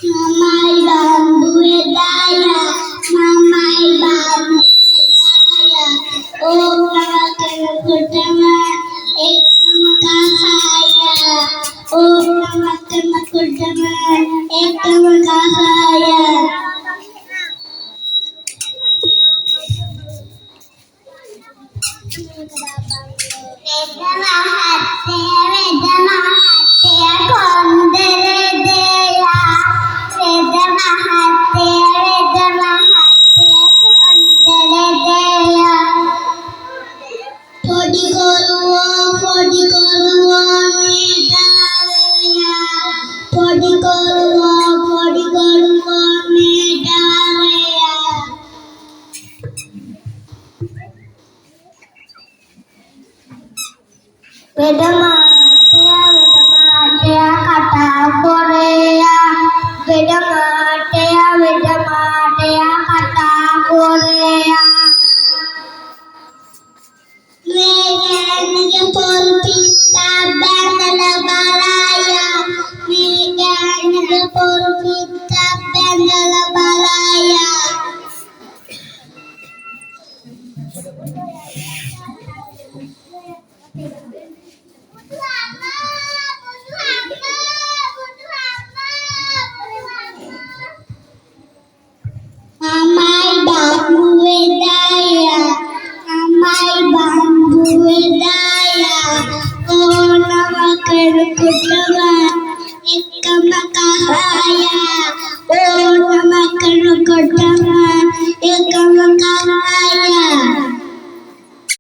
Mamai bambu daya, mamai bambu daya. Oh namakan kudama, ekam kahaya. Oh namakan kudama, ekam kahaya. Vedamahatte, vedamahatte, kondere deya. Vedamahatte, vedamahatte, kondere deya. Podi koruwa medaleya. Podi koruwa medaleya. Vedamahatte, vedamahatte, kata Korea. Vedamahatte, vedamahatte, kata Korea. Megan pulpita bendala balaya. Megan pulpita bendala balaya. Mamai bambu daya, mamai bambu daya. Oh namakan kudama,